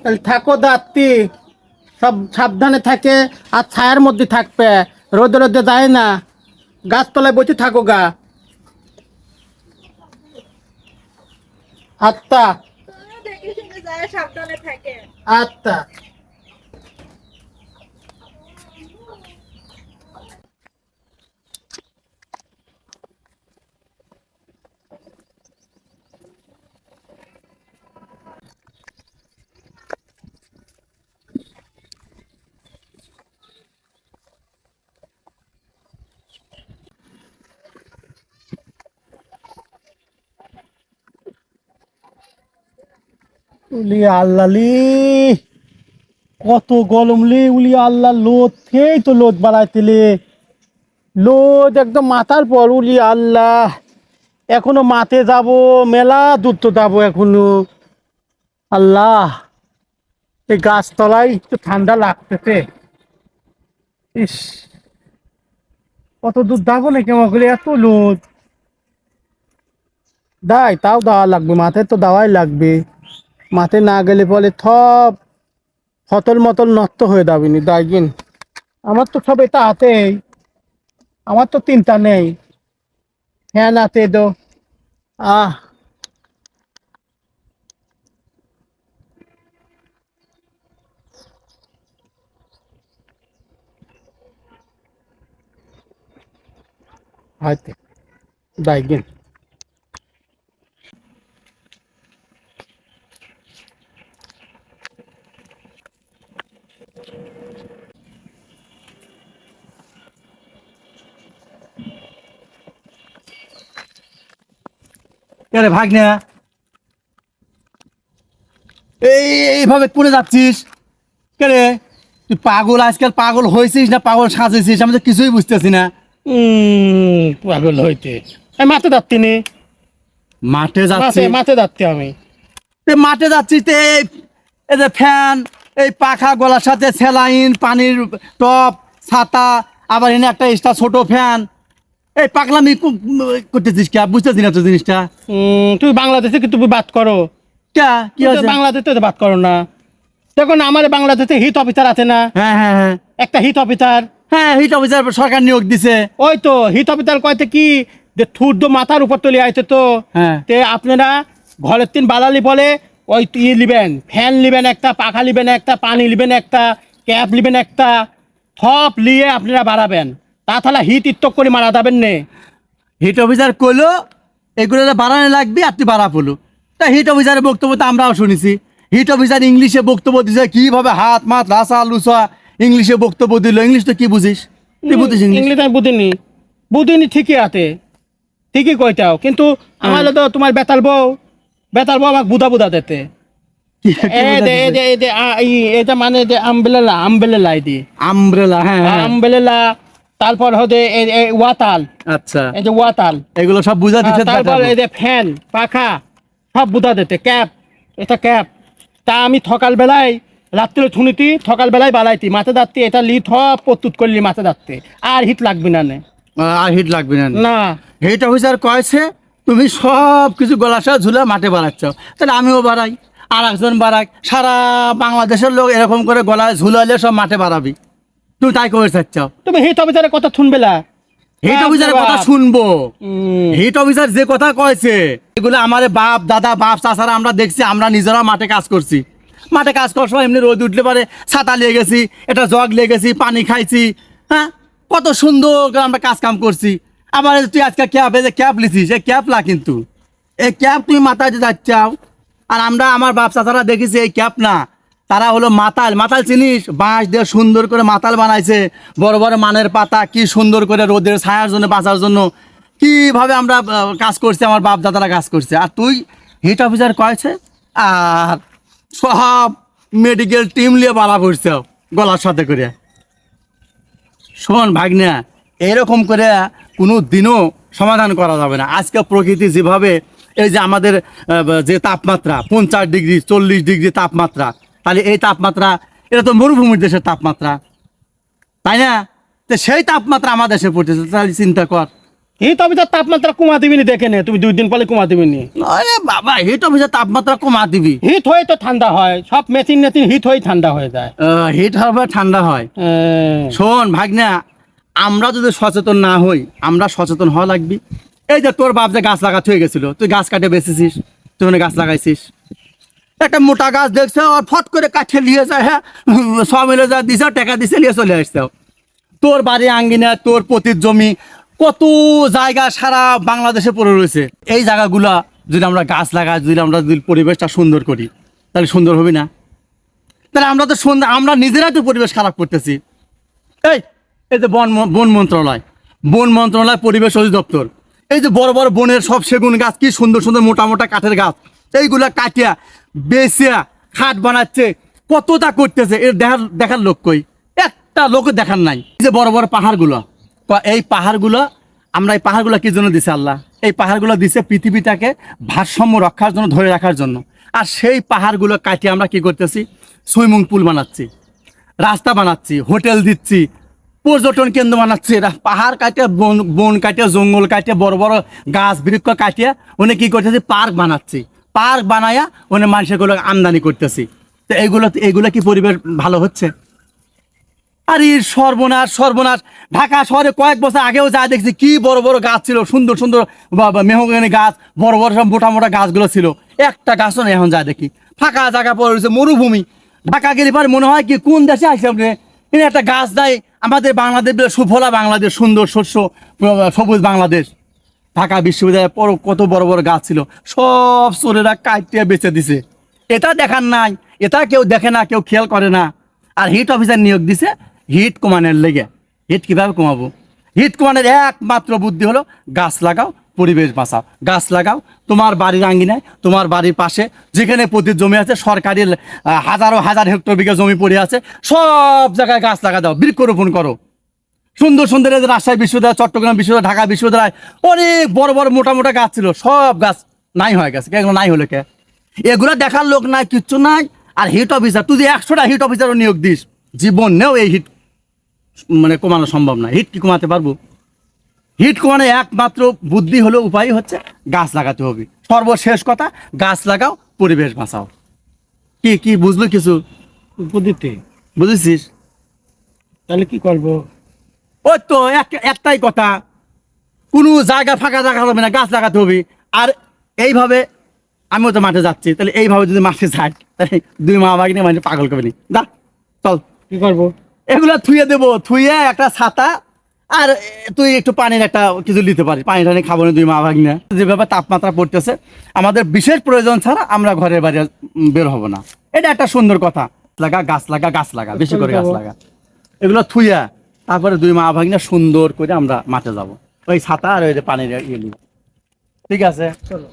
তাহলে থাকো দাত্তি, সব সাবধানে থাকে আর ছায়ার মধ্যে থাকবে, রোদে রোদে যায় না, গাছতলায় বসে থাকো গা। আত্মা দেখে শুনে যায়, সাবধানে থাকে। আত্মা উলি আল্লাহলি, কত গরম লে উলি আল্লাহ, লোদ খেয়েই তো লোদ বাড়াইতেলে, লোদ একদম মাথার পর উলি আল্লাহ। এখনো মাঠে যাব, মেলা দূর তো যাবো এখনো। আল্লাহ, এই গাছতলায় একটু ঠান্ডা লাগতেছে। ইস, কত দূর যাবো নাকি আমার করে, এত লোদ। দাই তাও দেওয়া লাগবে, মাঠে তো দেওয়াই লাগবে। মাঠে না গেলে বলে সব ফতল মতল নষ্ট হয়ে যাবেনি দাইগিন। আমার তো সব এটা হাতেই, আমার তো চিন্তা নেই। ফ্যান আছে তো। আহ, হয়তো দাইগিন। রে ভাগ্নে, এইভাবে পড়ে যাচ্ছিস কে রে? তুই পাগল, আজকাল পাগল হয়েছিস না পাগল সাজেছিস, আমি তো কিছুই বুঝতেছি না। পাগল হইতে আমি মাঠে যাচ্ছি নি, মাঠে যাচ্ছি? মাঠে যাচ্ছি আমি। মাঠে যাচ্ছিস তো এই যে ফ্যান, এই পাখা, গলার সাথে স্যালাইন, পানির টপ, ছাতা, আবার এনে একটা এক্সট্রা ছোট ফ্যান, এই পাগলামি করতেছিস কে? বুঝতেছি না তো জিনিসটা। তুমি বাংলাদেশে কি তুমি বাদ করো? কে কি আছে? বাংলাদেশে তো বাদ করো না। দেখো না, আমার বাংলাদেশে হিট অফিসার আছে না? হ্যাঁ হ্যাঁ হ্যাঁ একটা হিট অফিসার। হ্যাঁ, হিট অফিসার সরকার নিয়োগ দিছে। ওই তো হিট অফিসার কয়তে কি যে থুর্দ মাথার উপর তুলে আইছে তো। হ্যাঁ। তে আপনারা ঘরের তিন বালালি বলে ওই লিবেন, ফ্যান লিবেন একটা, পাখা লিবেন একটা, পানি লিবেন একটা, ক্যাপ লিবেন একটা, সব লিয়ে আপনারা বাড়াবেন। তাছাড়া হিট ইত্তক করে মারা যাবেন নে। হিট অফিসার কইলো এগুলো বাড়ানো লাগবে, আর তুই বাড়া পড়লো। তা হিট অফিসারের বক্তব্য তো আমরাও শুনেছি। হিট অফিসার ইংলিশে বক্তব্য দিছে, কিভাবে হাত মাত লাসা লুসা ইংলিশে বক্তব্য দিল। ইংলিশ তো কি বুঝিস? তুই বুঝিস ইংলিশ? ইংলিশ আমি বুঝিনি, বুঝিনি ঠিকই আছে, ঠিকই কইতাও, কিন্তু আমার তো তোমার বেতাল বউ আমাকে বুধা বুধা দিতে। কি বুঝাইতেছে? এটা মানে যে আমবেলা দি আমব্রেলা, হ্যাঁ হ্যাঁ। আমবেলা, তারপর হচ্ছে ওয়াতাল, আচ্ছা, এই যে ওয়াতাল, এগুলো সব বুঝা দিতে। তারপর এই যে ফ্যান পাখা সব বুঝা দিতে, ক্যাপ, এটা ক্যাপ। তা আমি সকালবেলায়, রাত্রে শুনিতি সকালবেলায় বালাইতি মাথা দাঁততি, এটা লি সব প্রস্তুত করলি মাথা দাঁততে, আর হিট লাগবি না নে। আর হিট লাগবে না? না, হিট অফিসার কয়েছে তুমি সব কিছু গলাসা ঝুলা মাঠে বাড়াচ্ছ, তাহলে আমিও বাড়াই, আর একজন বাড়াক। সারা বাংলাদেশের লোক এরকম করে গলায় ঝুলাইলে সব মাঠে বাড়াবি। তুমি তাই করে চাচ্ছ? তুমি হিট অফিসারের কথা শুনবেলা? হিট অফিসারের কথা শুনবো? হুম। হিট অফিসার যে কথা কয়েছে এগুলো আমার বাপ দাদা বাপ চাচারা আমরা দেখছি, আমরা নিজেরা মাঠে কাজ করছি। মাঠে কাজ করার সময় এমনি রোদ উঠলে পারে ছাতা নিয়ে গেছি, এটা জগ নিয়ে গেছি, পানি খাইছি। হ্যাঁ, কত সুন্দর করে আমরা কাজ কাম করছি। আবার তুই আজকে ক্যাপ, এই যে ক্যাপ লিছিস, এই ক্যাপ না কিন্তু, এই ক্যাপ তুই মাথায় যে যাচ্ছাও। আর আমরা আমার বাপ চাচারা দেখেছি এই ক্যাপ না, তারা হলো মাতাল। মাতাল চিনিস? বাঁশ দিয়ে সুন্দর করে মাতাল বানাইছে, বড় বড় মানের পাতা, কি সুন্দর করে রোদের ছায়ার জন্য বাঁচার জন্য কিভাবে আমরা কাজ করছি, আমার বাপ দাদারা কাজ করছে। আর তুই হিট অফিসার কয়েছে আর সব মেডিকেল টিম নিয়ে বাড়া পড়ছে গলার সাথে করে। শোন ভাগ্না, এরকম করে কোনো দিনও সমাধান করা যাবে না। আজকে প্রকৃতি যেভাবে, এই যে আমাদের যে তাপমাত্রা 50 ডিগ্রি 40 ডিগ্রি তাপমাত্রা, তাহলে এই তাপমাত্রা, এটা তো মরুভূমির দেশের তাপমাত্রা, তাই না? তো সেই তাপমাত্রা আমাদের দেশে পড়তেছে, তাহলে চিন্তা কর। হিট অফিসের তাপমাত্রা কমা দিবি নি, দেখে নে তুমি 2 দিন পরে কমা দিবি নি। আরে বাবা হিট অফিসের তাপমাত্রা কমা দিবি? হিট হয়ে তো ঠান্ডা হয়, সব মেশিন হিট হয়ে ঠান্ডা হয়ে যায়। হিট হবে ঠান্ডা হয়। শোন ভাগনা, আমরা যদি সচেতন না হই, আমরা সচেতন হওয়া লাগবি। এই যে তোর বাপ যে গাছ লাগাতে হয়ে গেছিল, তুই গাছ কাটে বেঁচেছিস, তুই ওখানে গাছ লাগাইছিস, একটা মোটা গাছ দেখছে আর ফট করে কাঠে নিয়ে যায়, হ্যাঁ সব মিলে যা দিছে টাকা দিছে নিয়ে চলে আসছে। তোর বাড়ি আঙ্গিনা, তোর পতির জমি, কত জায়গা সারা বাংলাদেশে পড়ে রয়েছে। এই জায়গাগুলা যদি আমরা গাছ লাগাই, যদি পরিবেশটা সুন্দর করি, তাহলে সুন্দর হবে না? তাহলে আমরা তো সুন্দর, আমরা নিজেরাই তো পরিবেশ খারাপ করতেছি। এই যে বন মন্ত্রণালয় পরিবেশ অধিদপ্তর, এই যে বড় বড় বনের সব সেগুন গাছ, কি সুন্দর সুন্দর মোটা মোটা কাঠের গাছ, এইগুলা কাটিয়া বেচিয়া খাট বানাচ্ছে, কতটা করতেছে। এর দেখার লোক কই? একটা লোক দেখার নাই। এই যে বড় বড় পাহাড়গুলো, এই পাহাড়গুলো, আমরা এই পাহাড়গুলো কি জন্য দিছে আল্লাহ? এই পাহাড়গুলো দিছে পৃথিবীটাকে ভারসাম্য রক্ষার জন্য, ধরে রাখার জন্য। আর সেই পাহাড়গুলো কাটিয়ে আমরা কি করতেছি? সুইমিং পুল বানাচ্ছি, রাস্তা বানাচ্ছি, হোটেল দিচ্ছি, পর্যটন কেন্দ্র বানাচ্ছি। এরা পাহাড় কাটিয়ে, বন কাটিয়ে, জঙ্গল কাটিয়ে, বড় বড় গাছ বৃক্ষ কাটিয়ে উনি কি করতেছি? পার্ক বানাচ্ছি। পার্ক বানায়া উনি মানুষগুলো আমদানি করতেছি। তো এইগুলো কি পরিবেশ ভালো হচ্ছে? আরে সর্বনাশ সর্বনাশ। ঢাকা শহরে কয়েক বছর আগেও যা দেখছি, কি বড় বড় গাছ ছিল, সুন্দর সুন্দর মেহগনি গাছ, বড় বড় সব মোটা মোটা গাছগুলো ছিল। একটা গাছও নেই এখন যা দেখি, ফাঁকা জায়গা পড়ে রয়েছে, মরুভূমি। ঢাকা গেলে পরে মনে হয় কি কোন দেশে আসে আপনি? একটা গাছ দেয় আমাদের বাংলাদেশ, সুফলা বাংলাদেশ, সুন্দর শস্য সবুজ বাংলাদেশ। ঢাকা বিশ্ববিদ্যালয়ে কত বড় বড় গাছ ছিল, সব চোরেরা কাটিয়ে বেঁচে দিছে। এটা দেখার নাই, এটা কেউ দেখে না, কেউ খেয়াল করে না। আর হিট অফিসার নিয়োগ দিছে হিট কমানোর লেগে। হিট কিভাবে কমাবো? হিট কমানোর একমাত্র বুদ্ধি হলো গাছ লাগাও, পরিবেশ বাঁচাও। গাছ লাগাও তোমার বাড়ির আঙ্গিনায়, তোমার বাড়ির পাশে যেখানে পতির জমি আছে, সরকারি হাজারো হাজার হেক্টর বিঘা জমি পড়ে আছে, সব জায়গায় গাছ লাগা দাও, বৃক্ষরোপণ করো। সুন্দর সুন্দর এই যে রাজশাহী বিশ্ববিদ্যালয়, চট্টগ্রাম বিশ্ববিদ্যালয়, ঢাকা বিশ্ববিদ্যালয়, অনেক বড় বড় মোটা মোটা গাছ ছিল, সব গাছ নাই হয়ে গেছে। এগুলো নাই হলে কে? এগুলো দেখার লোক নাই, কিচ্ছু নাই। আর হিট অফিসার, তুই যে 100টা হিট অফিসারও নিয়োগ দিস, জীবনেও এই হিট কমানো সম্ভব না। হিট কি কমাতে পারবো? হিট কমানোর একমাত্র বুদ্ধি হলো, উপায় হচ্ছে গাছ লাগাতে হবে। সর্বশেষ কথা, গাছ লাগাও, পরিবেশ বাঁচাও। কি কি বুঝলি কিছু? বুদ্ধিতে বুঝেছিস? তাহলে কি করবো? ওই তো একটাই কথা, কোনো জায়গা ফাঁকা জায়গা হবে না, গাছ লাগাতে হবে। আর এইভাবে আমিও তো মাঠে যাচ্ছি, তাহলে এইভাবে যদি মাঠে যাই, তাহলে 2 মা বাগিনে মানে পাগল করবে নি। যা চল, কি করবো? এগুলো থুয়ে দেবো, থুয়ে একটা ছাতা, আর তুই একটু পানির একটা কিছু নিতে পারিস। পানি টানি খাবো না 2 মা ভাগিনা। যেভাবে তাপমাত্রা পড়তেছে, আমাদের বিশেষ প্রয়োজন ছাড়া আমরা ঘরের বাইরে বের হব না। এটা একটা সুন্দর কথা। গাছ লাগা, গাছ লাগা, বেশি করে গাছ লাগা। এগুলো থুইয়া তারপরে 2 মা ভাগিনা সুন্দর করে আমরা মাঠে যাব। ওই ছাতা আর ওই যে পানির ইয়ে নিব। ঠিক আছে, চলো।